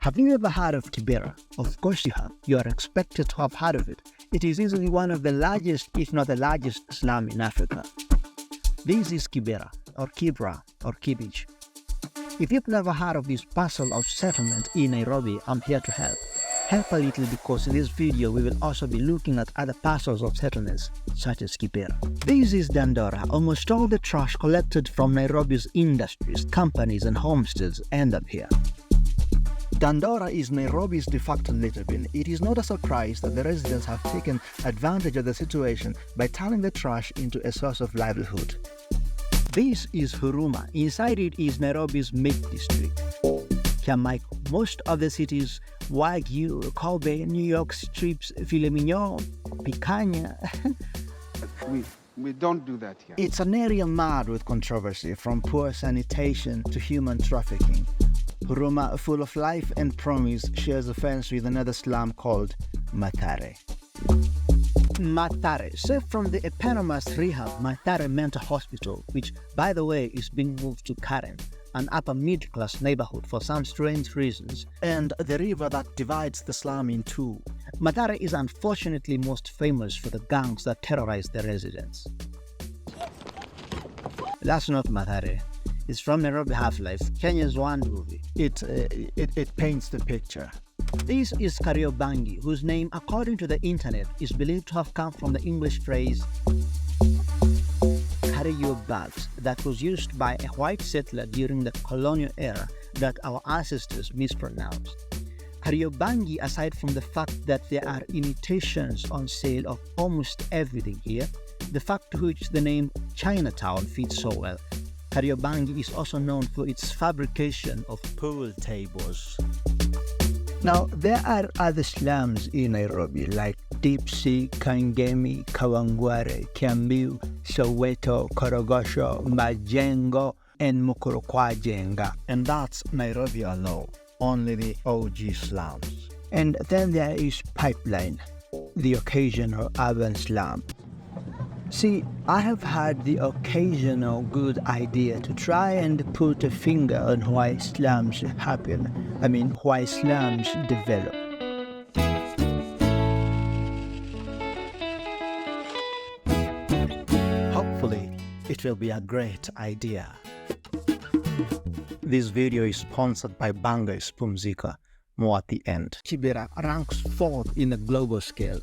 Have you ever heard of Kibera? Of course you have. You are expected to have heard of it. It is easily one of the largest, if not the largest, slum in Africa. This is Kibera, or Kibra, or Kibich. If you've never heard of this parcel of settlement in Nairobi, I'm here to help. Help a little because in this video we will also be looking at other parcels of settlements, such as Kibera. This is Dandora. Almost all the trash collected from Nairobi's industries, companies and homesteads end up here. Dandora is Nairobi's de facto litter bin. It is not a surprise that the residents have taken advantage of the situation by turning the trash into a source of livelihood. This is Huruma. Inside it is Nairobi's meat district. Here, like most of the cities, Wagyu, Kobe, New York strips, filet mignon, picanha. We don't do that here. It's an area marred with controversy, from poor sanitation to human trafficking. Huruma, full of life and promise, shares a fence with another slum called Mathare. Mathare, saved from the eponymous rehab Mathare Mental Hospital, which, by the way, is being moved to Karen, an upper middle-class neighborhood for some strange reasons, and the river that divides the slum in two. Mathare is unfortunately most famous for the gangs that terrorize the residents. That's not Mathare. It's from Nairobi Half-Life, Kenya's one movie. It paints the picture. This is Kariobangi, whose name, according to the internet, is believed to have come from the English phrase carry your bags, that was used by a white settler during the colonial era that our ancestors mispronounced. Kariobangi, aside from the fact that there are imitations on sale of almost everything here, the fact to which the name Chinatown fits so well, Kariobangi is also known for its fabrication of pool tables. Now, there are other slums in Nairobi like Dipsy, Kangemi, Kawangware, Kiambu, Soweto, Korogosho, Majengo, and Mukurukwajenga. And that's Nairobi alone, only the OG slums. And then there is Pipeline, the occasional urban slum. See, I have had the occasional good idea to try and put a finger on why slums happen. Why slums develop. Hopefully, it will be a great idea. This video is sponsored by Banga Spumzika. More at the end. Kibera ranks 4th in the global scale,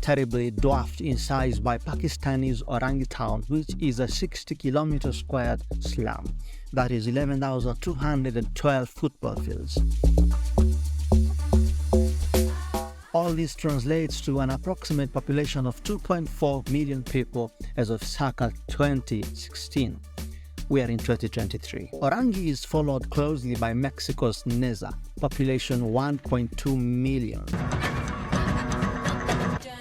terribly dwarfed in size by Pakistani's Orangutan, which is a 60-kilometer squared slum. That is 11,212 football fields. All this translates to an approximate population of 2.4 million people as of circa 2016. We are in 2023. Orangi is followed closely by Mexico's Neza, population 1.2 million.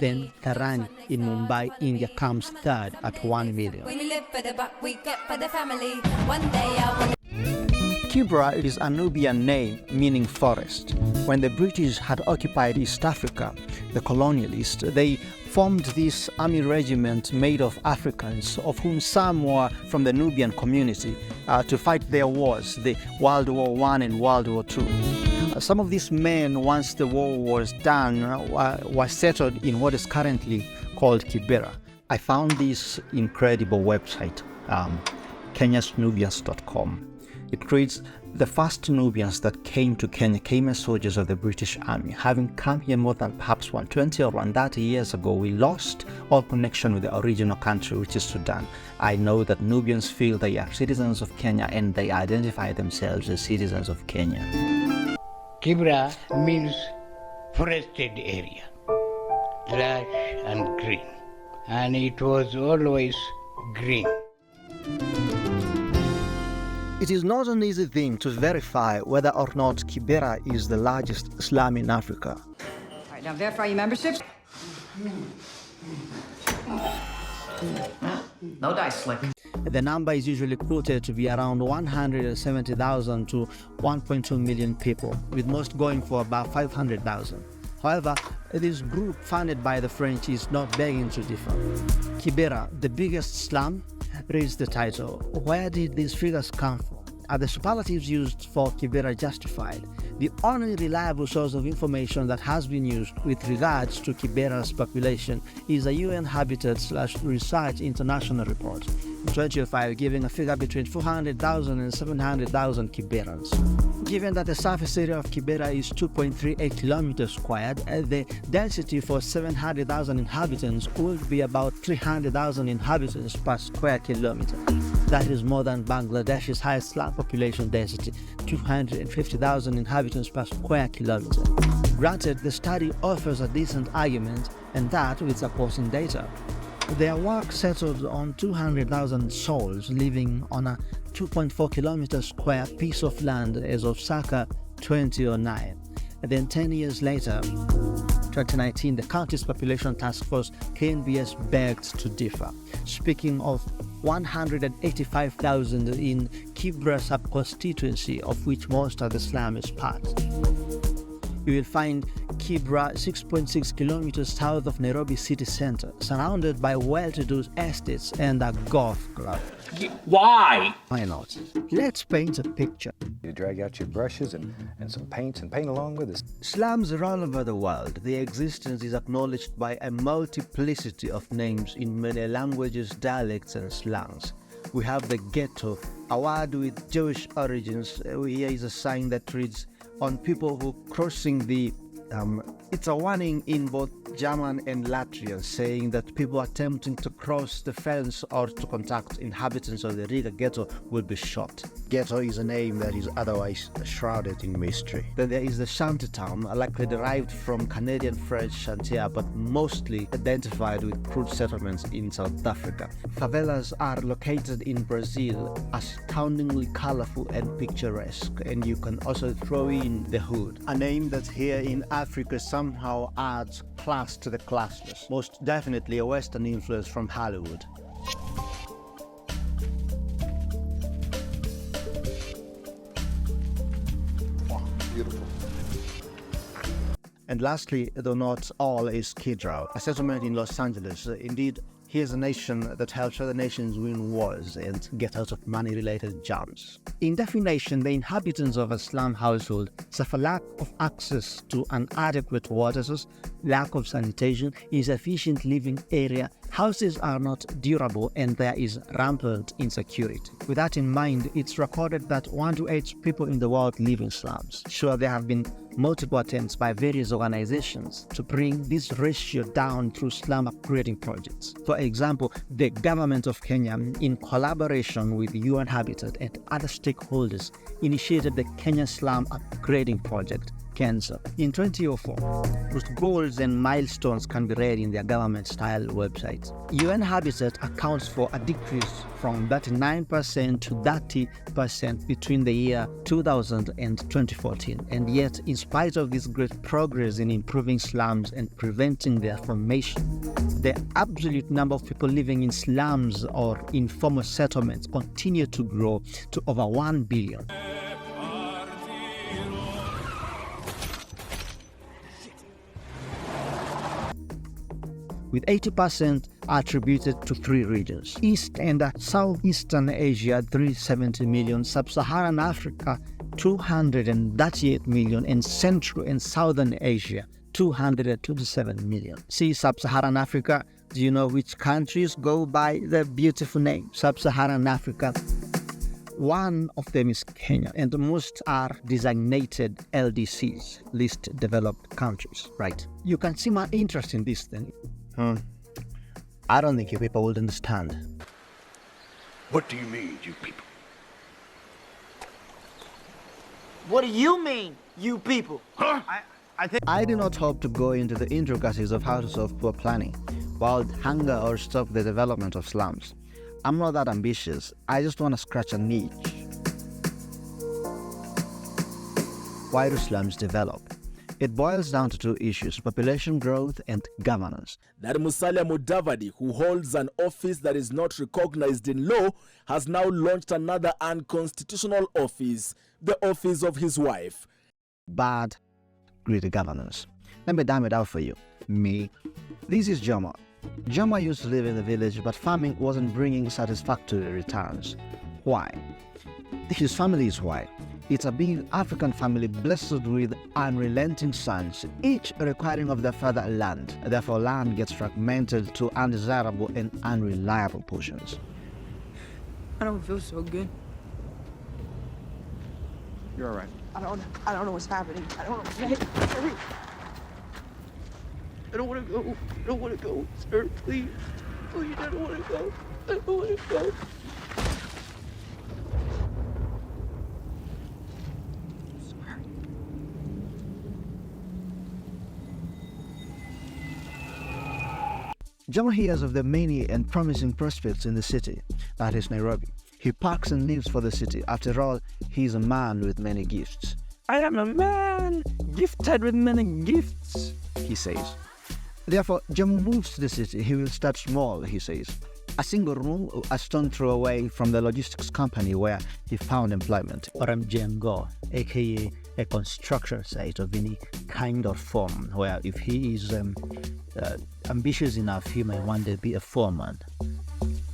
Then Tarani in Mumbai, India comes 3rd at 1 million. Kibera is a Nubian name meaning forest. When the British had occupied East Africa, the colonialists, they formed this army regiment made of Africans, of whom some were from the Nubian community, to fight their wars, the World War I and World War II. Some of these men, once the war was done, were settled in what is currently called Kibera. I found this incredible website, kenyasnubians.com. It reads, the first Nubians that came to Kenya came as soldiers of the British Army. Having come here more than perhaps 120 or 130 years ago, we lost all connection with the original country, which is Sudan. I know that Nubians feel they are citizens of Kenya and they identify themselves as citizens of Kenya. Kibera means forested area, lush and green, and it was always green. It is not an easy thing to verify whether or not Kibera is the largest slum in Africa. All right, now verify your memberships. No dice, Slick. The number is usually quoted to be around 170,000 to 1.2 million people, with most going for about 500,000. However, this group funded by the French is not begging to differ. Kibera, the biggest slum, raised the title. Where did these figures come from? Are the superlatives used for Kibera justified? The only reliable source of information that has been used with regards to Kibera's population is a UN Habitat/Research International report in 2005, giving a figure between 400,000 and 700,000 Kiberans. Given that the surface area of Kibera is 2.38 kilometers squared, the density for 700,000 inhabitants would be about 300,000 inhabitants per square kilometer. That is more than Bangladesh's highest slum population density, 250,000 inhabitants per square kilometer. Granted, the study offers a decent argument, and that with supporting data. Their work settled on 200,000 souls living on a 2.4 kilometer square piece of land as of circa 2009. And then 10 years later, 2019, the county's population task force KNBS begged to differ, speaking of 185,000 in Kibera sub-constituency, of which most of the slum is part. You will find Kibera 6.6 kilometers south of Nairobi city center, surrounded by well-to-do estates and a golf club. Why? Why not? Let's paint a picture. You drag out your brushes and some paints and paint along with us. Slums are all over the world. Their existence is acknowledged by a multiplicity of names in many languages, dialects, and slangs. We have the ghetto, a word with Jewish origins. Here is a sign that reads, on people who crossing the it's a warning in both German and Latvian, saying that people attempting to cross the fence or to contact inhabitants of the Riga ghetto will be shot. Ghetto is a name that is otherwise shrouded in mystery. Then there is the shantytown, likely derived from Canadian French chantier, but mostly identified with crude settlements in South Africa. Favelas are located in Brazil, astoundingly colorful and picturesque, and you can also throw in the hood, a name that here in Africa somehow adds class to the classless. Most definitely a Western influence from Hollywood. Wow, beautiful. And lastly, though not all, is Skid Row, a settlement in Los Angeles. Indeed, here's a nation that helps other nations win wars and get out of money-related jams. In definition, the inhabitants of a slum household suffer lack of access to an adequate water source, lack of sanitation, insufficient living area, houses are not durable, and there is rampant insecurity. With that in mind, it's recorded that 1 to 8 people in the world live in slums. Sure, there have been multiple attempts by various organizations to bring this ratio down through slum upgrading projects. For example, the government of Kenya, in collaboration with UN Habitat and other stakeholders, initiated the Kenya Slum Upgrading Project, KENSA, in 2004, whose goals and milestones can be read in their government-style website. UN Habitat accounts for a decrease from 39% to 30% between the year 2000 and 2014, and yet, in spite of this great progress in improving slums and preventing their formation, the absolute number of people living in slums or informal settlements continue to grow to over 1 billion. With 80% attributed to 3 regions: East and Southeastern Asia 370 million, Sub-Saharan Africa 238 million, and Central and Southern Asia 227 million. See Sub-Saharan Africa. Do you know which countries go by the beautiful name Sub-Saharan Africa? One of them is Kenya, and most are designated LDCs, least developed countries, right? You can see my interest in this thing. I don't think you people would understand. What do you mean, you people? What do you mean, you people? Huh? I do not hope to go into the intricacies of how to solve poor planning, wild hunger, or stop the development of slums. I'm not that ambitious. I just want to scratch a niche. Why do slums develop? It boils down to 2 issues: population growth and governance. That Musalia Mudavadi, who holds an office that is not recognized in law, has now launched another unconstitutional office, the office of his wife. Bad, greedy governance. Let me dumb it out for you. Me. This is Jomo. Jomo used to live in the village, but farming wasn't bringing satisfactory returns. Why? His family is white. It's a big African family blessed with unrelenting sons, each requiring of their father land. Therefore, land gets fragmented to undesirable and unreliable portions. I don't feel so good. You're all right. I don't know what's happening. I don't know. Hurry. I don't want to go. I don't want to go, sir. Please. Please, I don't want to go. I don't want to go. Jomo hears of the many and promising prospects in the city, that is Nairobi. He packs and leaves for the city. After all, he is a man with many gifts. I am a man gifted with many gifts, he says. Therefore, Jomo moves to the city. He will start small, he says. A single room, a stone throw away from the logistics company where he found employment. Or Mjengo, aka a construction site of any kind or form, where if he is ambitious enough, he may one day be a foreman.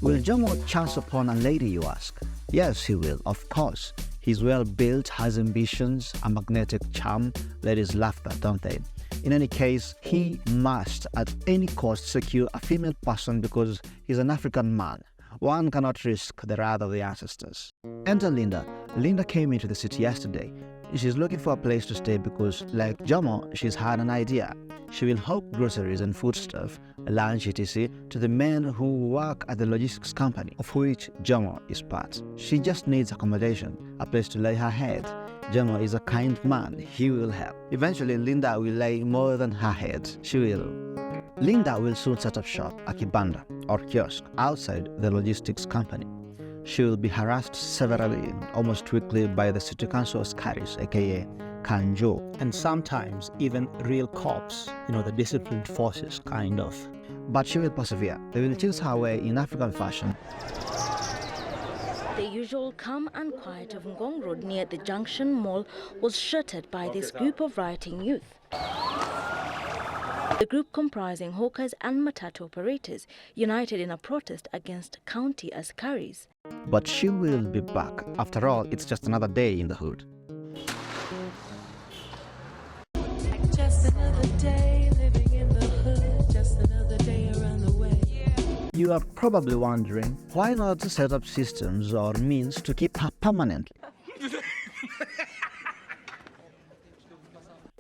Will Jomo chance upon a lady, you ask? Yes, he will, of course. He's well built, has ambitions, a magnetic charm. Ladies laugh that, don't they? In any case, he must at any cost secure a female person because he's an African man. One cannot risk the wrath of the ancestors. Enter Linda. Linda came into the city yesterday. She's looking for a place to stay because, like Jomo, she's had an idea. She will hawk groceries and foodstuff, lunch etc. to the men who work at the logistics company, of which Jomo is part. She just needs accommodation, a place to lay her head. Jomo is a kind man. He will help. Eventually, Linda will lay more than her head. She will. Linda will soon set up shop, a kibanda or kiosk, outside the logistics company. She will be harassed severally, almost weekly, by the city council askaris, aka Kanjo, and sometimes even real cops, the disciplined forces, kind of. But she will persevere. They will choose her way in African fashion. The usual calm and quiet of Ngong Road near the Junction Mall was shattered by this group of rioting youth. The group, comprising hawkers and matatu operators, united in a protest against county askaris. But she will be back. After all, it's just another day in the hood. Just another day living in the hood, just another day around the way. You are probably wondering, why not set up systems or means to keep her permanently?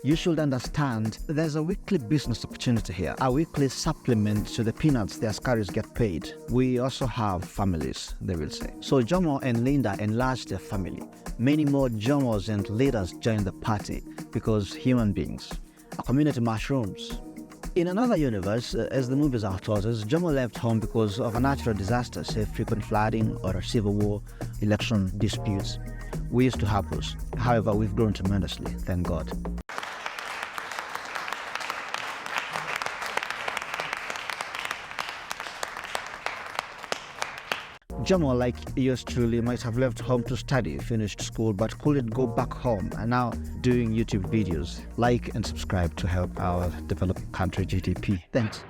You should understand there's a weekly business opportunity here, a weekly supplement to the peanuts the askaris get paid. We also have families, they will say. So Jomo and Linda enlarged their family. Many more Jomos and leaders joined the party because human beings. A community mushrooms. In another universe, as the movies have taught us, Jomo left home because of a natural disaster, say frequent flooding or a civil war, election disputes. We used to have those. However, we've grown tremendously, thank God. Jomo, like yours truly, might have left home to study, finished school, but couldn't go back home, and now doing YouTube videos. Like and subscribe to help our developing country GDP. Thanks.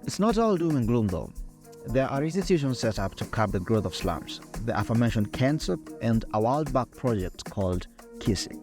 It's not all doom and gloom though. There are institutions set up to curb the growth of slums. The aforementioned KENSUP and a World Bank project called KISSI.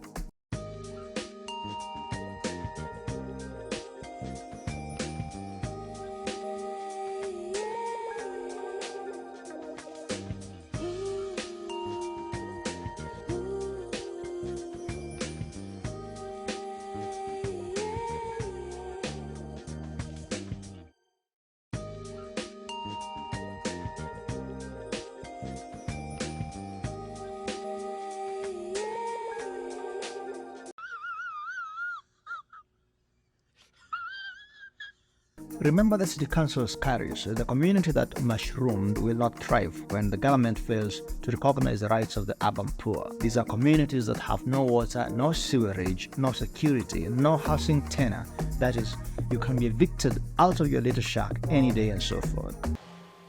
Remember the city council's carriers, the community that mushroomed will not thrive when the government fails to recognize the rights of the urban poor. These are communities that have no water, no sewerage, no security, no housing tenure. That is, you can be evicted out of your little shack any day and so forth.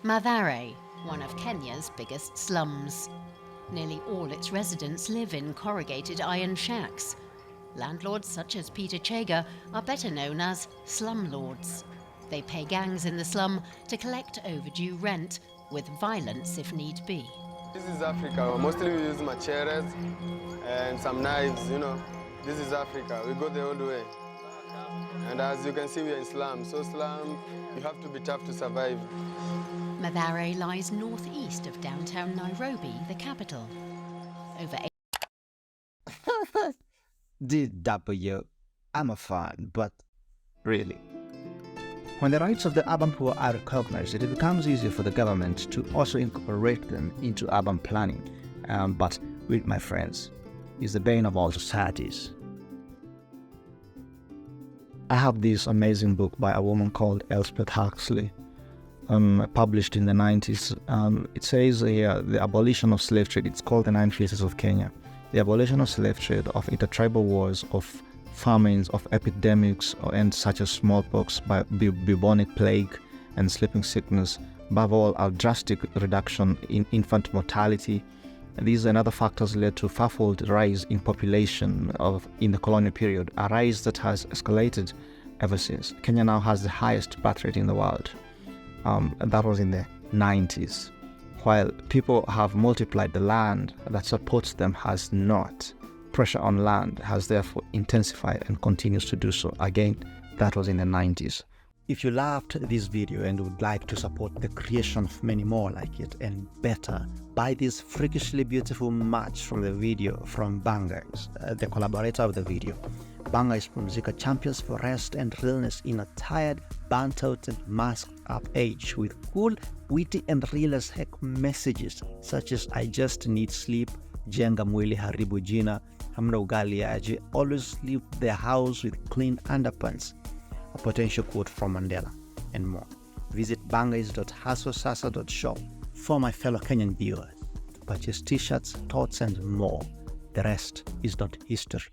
Mathare, one of Kenya's biggest slums. Nearly all its residents live in corrugated iron shacks. Landlords such as Peter Chega are better known as slumlords. They pay gangs in the slum to collect overdue rent, with violence if need be. This is Africa. Mostly we use machetes and some knives, you know. This is Africa. We go the old way. And as you can see, we're in slums. So slum, you have to be tough to survive. Mathare lies northeast of downtown Nairobi, the capital. Over DW, I'm a fan, but really. When the rights of the urban poor are recognized, it becomes easier for the government to also incorporate them into urban planning. But with my friends, is the bane of all societies. I have this amazing book by a woman called Elspeth Huxley, published in the 90s. It says here, the abolition of slave trade. It's called The Nine Faces of Kenya. The abolition of slave trade, of intertribal wars, of famines, of epidemics, and such as smallpox, bubonic plague, and sleeping sickness. Above all, a drastic reduction in infant mortality. And these and other factors led to a fourfold rise in population in the colonial period, a rise that has escalated ever since. Kenya now has the highest birth rate in the world. And that was in the 90s. While people have multiplied, the land that supports them has not. Pressure on land has therefore intensified and continues to do so. Again, that was in the 90s. If you loved this video and would like to support the creation of many more like it and better, buy this freakishly beautiful match from the video from Bangers, the collaborator of the video. Banga is Pumzika, champions for rest and realness in a tired, burnt-out and masked-up age with cool, witty and real as heck messages such as I just need sleep, jenga mwili haribu jina, hamna ugali aje, always leave the house with clean underpants, a potential quote from Mandela, and more. Visit bangers.hasosasa.shop for my fellow Kenyan viewers to purchase t-shirts, thoughts and more. The rest is not history.